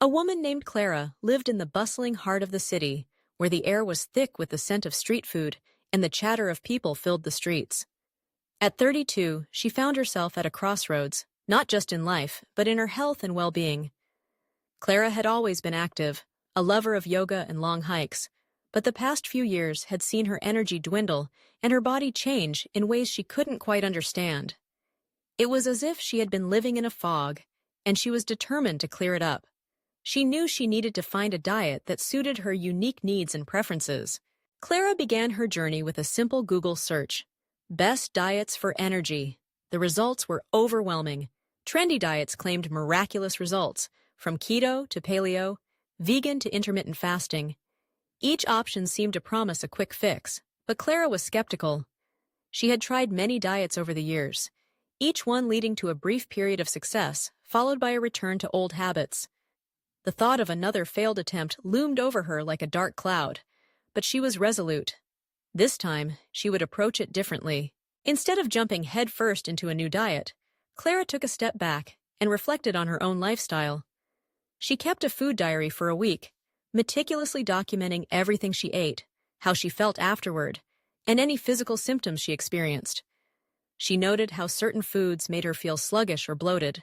A woman named Clara lived in the bustling heart of the city, where the air was thick with the scent of street food and the chatter of people filled the streets. At 32, she found herself at a crossroads, not just in life, but in her health and well-being. Clara had always been active, a lover of yoga and long hikes, but the past few years had seen her energy dwindle and her body change in ways she couldn't quite understand. It was as if she had been living in a fog, and she was determined to clear it up. She knew she needed to find a diet that suited her unique needs and preferences. Clara began her journey with a simple Google search. Best diets for energy. The results were overwhelming. Trendy diets claimed miraculous results, from keto to paleo, vegan to intermittent fasting. Each option seemed to promise a quick fix, but Clara was skeptical. She had tried many diets over the years, each one leading to a brief period of success, followed by a return to old habits. The thought of another failed attempt loomed over her like a dark cloud, but she was resolute. This time, she would approach it differently. Instead of jumping headfirst into a new diet, Clara took a step back and reflected on her own lifestyle. She kept a food diary for a week, meticulously documenting everything she ate, how she felt afterward, and any physical symptoms she experienced. She noted how certain foods made her feel sluggish or bloated,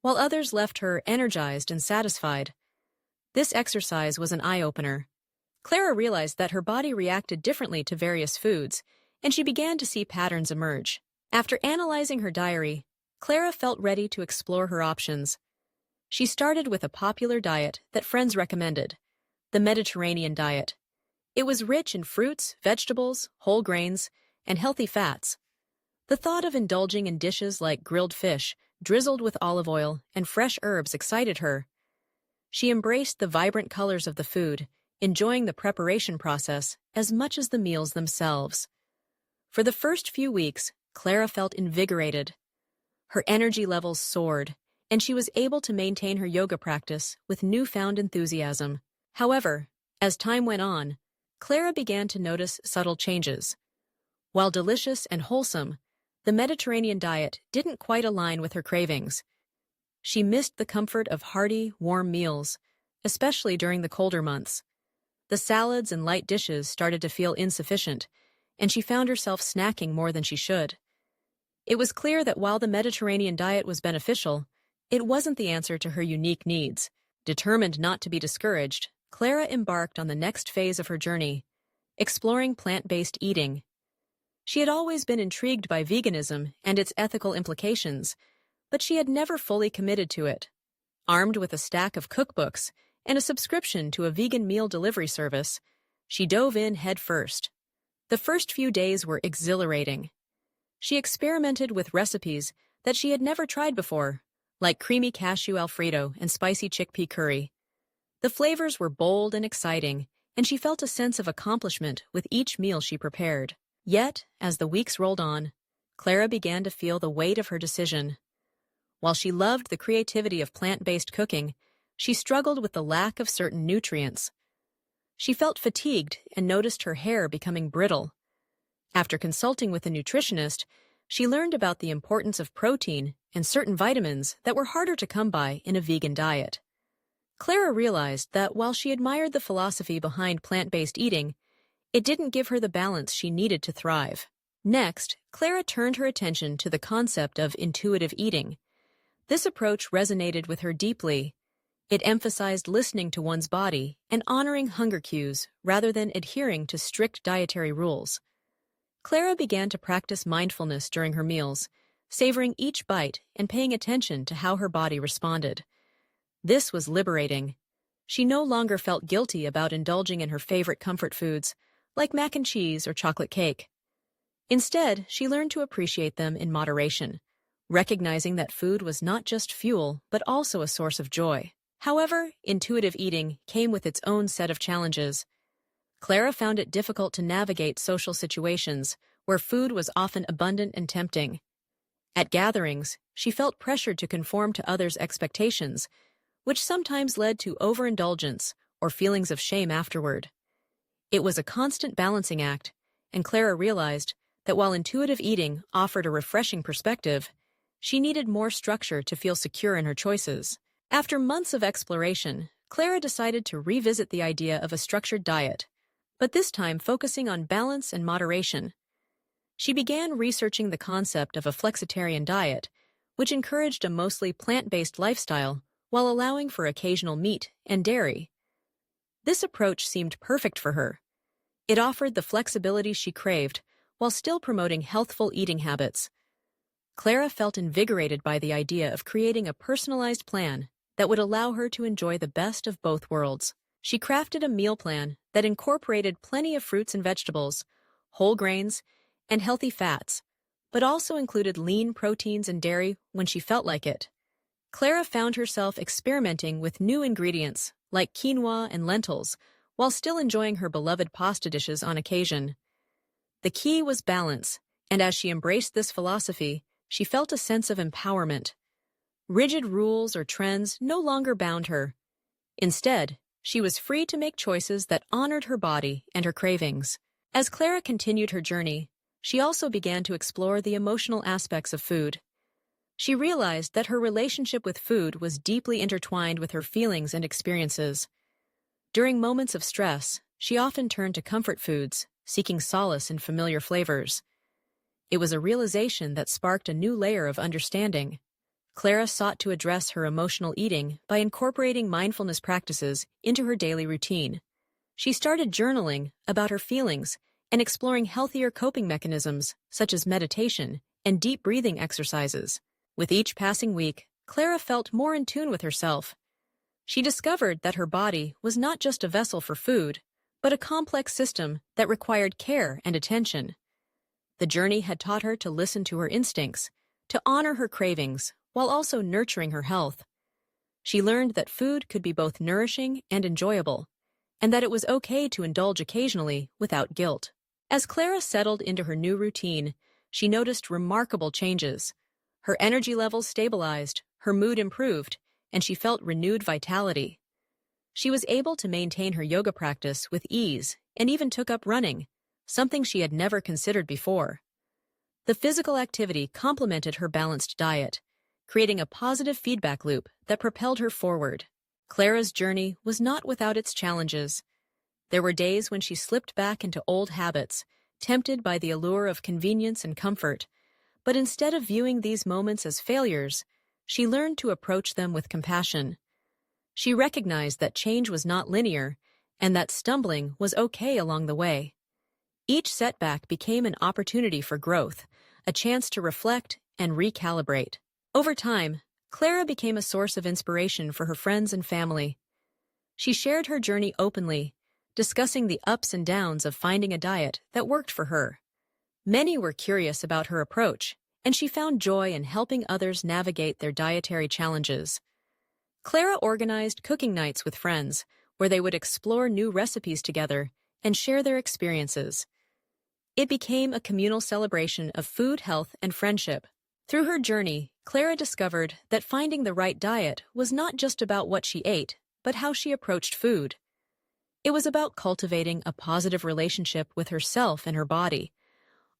while others left her energized and satisfied. This exercise was an eye-opener. Clara realized that her body reacted differently to various foods, and she began to see patterns emerge. After analyzing her diary, Clara felt ready to explore her options. She started with a popular diet that friends recommended, the Mediterranean diet. It was rich in fruits, vegetables, whole grains, and healthy fats. The thought of indulging in dishes like grilled fish, drizzled with olive oil, and fresh herbs excited her. She embraced the vibrant colors of the food, enjoying the preparation process as much as the meals themselves. For the first few weeks, Clara felt invigorated. Her energy levels soared, and she was able to maintain her yoga practice with newfound enthusiasm. However, as time went on, Clara began to notice subtle changes. While delicious and wholesome, the Mediterranean diet didn't quite align with her cravings. She missed the comfort of hearty, warm meals, especially during the colder months. The salads and light dishes started to feel insufficient, and she found herself snacking more than she should. It was clear that while the Mediterranean diet was beneficial, it wasn't the answer to her unique needs. Determined not to be discouraged, Clara embarked on the next phase of her journey, exploring plant-based eating. She had always been intrigued by veganism and its ethical implications, but she had never fully committed to it. Armed with a stack of cookbooks and a subscription to a vegan meal delivery service, she dove in head first. The first few days were exhilarating. She experimented with recipes that she had never tried before, like creamy cashew Alfredo and spicy chickpea curry. The flavors were bold and exciting, and she felt a sense of accomplishment with each meal she prepared. Yet, as the weeks rolled on, Clara began to feel the weight of her decision. While she loved the creativity of plant-based cooking, she struggled with the lack of certain nutrients. She felt fatigued and noticed her hair becoming brittle. After consulting with a nutritionist, she learned about the importance of protein and certain vitamins that were harder to come by in a vegan diet. Clara realized that while she admired the philosophy behind plant-based eating, it didn't give her the balance she needed to thrive. Next, Clara turned her attention to the concept of intuitive eating. This approach resonated with her deeply. It emphasized listening to one's body and honoring hunger cues rather than adhering to strict dietary rules. Clara began to practice mindfulness during her meals, savoring each bite and paying attention to how her body responded. This was liberating. She no longer felt guilty about indulging in her favorite comfort foods, like mac and cheese or chocolate cake. Instead, she learned to appreciate them in moderation, recognizing that food was not just fuel, but also a source of joy. However, intuitive eating came with its own set of challenges. Clara found it difficult to navigate social situations where food was often abundant and tempting. At gatherings, she felt pressured to conform to others' expectations, which sometimes led to overindulgence or feelings of shame afterward. It was a constant balancing act, and Clara realized that while intuitive eating offered a refreshing perspective, she needed more structure to feel secure in her choices. After months of exploration, Clara decided to revisit the idea of a structured diet, but this time focusing on balance and moderation. She began researching the concept of a flexitarian diet, which encouraged a mostly plant-based lifestyle while allowing for occasional meat and dairy. This approach seemed perfect for her. It offered the flexibility she craved while still promoting healthful eating habits. Clara felt invigorated by the idea of creating a personalized plan that would allow her to enjoy the best of both worlds. She crafted a meal plan that incorporated plenty of fruits and vegetables, whole grains, and healthy fats, but also included lean proteins and dairy when she felt like it. Clara found herself experimenting with new ingredients like quinoa and lentils, while still enjoying her beloved pasta dishes on occasion. The key was balance, and as she embraced this philosophy, she felt a sense of empowerment. Rigid rules or trends no longer bound her. Instead, she was free to make choices that honored her body and her cravings. As Clara continued her journey, she also began to explore the emotional aspects of food. She realized that her relationship with food was deeply intertwined with her feelings and experiences. During moments of stress, she often turned to comfort foods, seeking solace in familiar flavors. It was a realization that sparked a new layer of understanding. Clara sought to address her emotional eating by incorporating mindfulness practices into her daily routine. She started journaling about her feelings and exploring healthier coping mechanisms such as meditation and deep breathing exercises. With each passing week, Clara felt more in tune with herself. She discovered that her body was not just a vessel for food, but a complex system that required care and attention. The journey had taught her to listen to her instincts, to honor her cravings, while also nurturing her health. She learned that food could be both nourishing and enjoyable, and that it was okay to indulge occasionally without guilt. As Clara settled into her new routine, she noticed remarkable changes. Her energy levels stabilized, her mood improved, and she felt renewed vitality. She was able to maintain her yoga practice with ease and even took up running, something she had never considered before. The physical activity complemented her balanced diet, creating a positive feedback loop that propelled her forward. Clara's journey was not without its challenges. There were days when she slipped back into old habits, tempted by the allure of convenience and comfort. But instead of viewing these moments as failures, she learned to approach them with compassion. She recognized that change was not linear and that stumbling was okay along the way. Each setback became an opportunity for growth, a chance to reflect and recalibrate. Over time, Clara became a source of inspiration for her friends and family. She shared her journey openly, discussing the ups and downs of finding a diet that worked for her. Many were curious about her approach, and she found joy in helping others navigate their dietary challenges. Clara organized cooking nights with friends, where they would explore new recipes together and share their experiences. It became a communal celebration of food, health, and friendship. Through her journey, Clara discovered that finding the right diet was not just about what she ate, but how she approached food. It was about cultivating a positive relationship with herself and her body,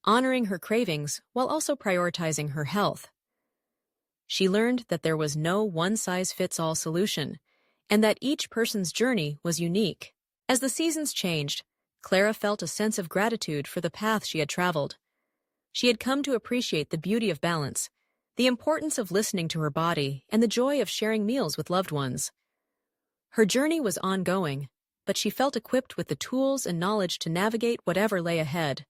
honoring her cravings while also prioritizing her health. She learned that there was no one-size-fits-all solution, and that each person's journey was unique. As the seasons changed, Clara felt a sense of gratitude for the path she had traveled. She had come to appreciate the beauty of balance, the importance of listening to her body, and the joy of sharing meals with loved ones. Her journey was ongoing, but she felt equipped with the tools and knowledge to navigate whatever lay ahead.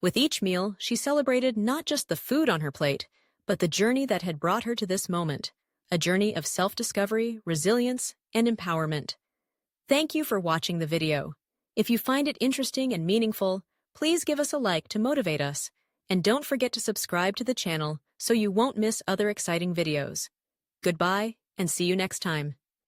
With each meal, she celebrated not just the food on her plate, but the journey that had brought her to this moment, a journey of self-discovery, resilience, and empowerment. Thank you for watching the video. If you find it interesting and meaningful, please give us a like to motivate us, and don't forget to subscribe to the channel so you won't miss other exciting videos. Goodbye, and see you next time.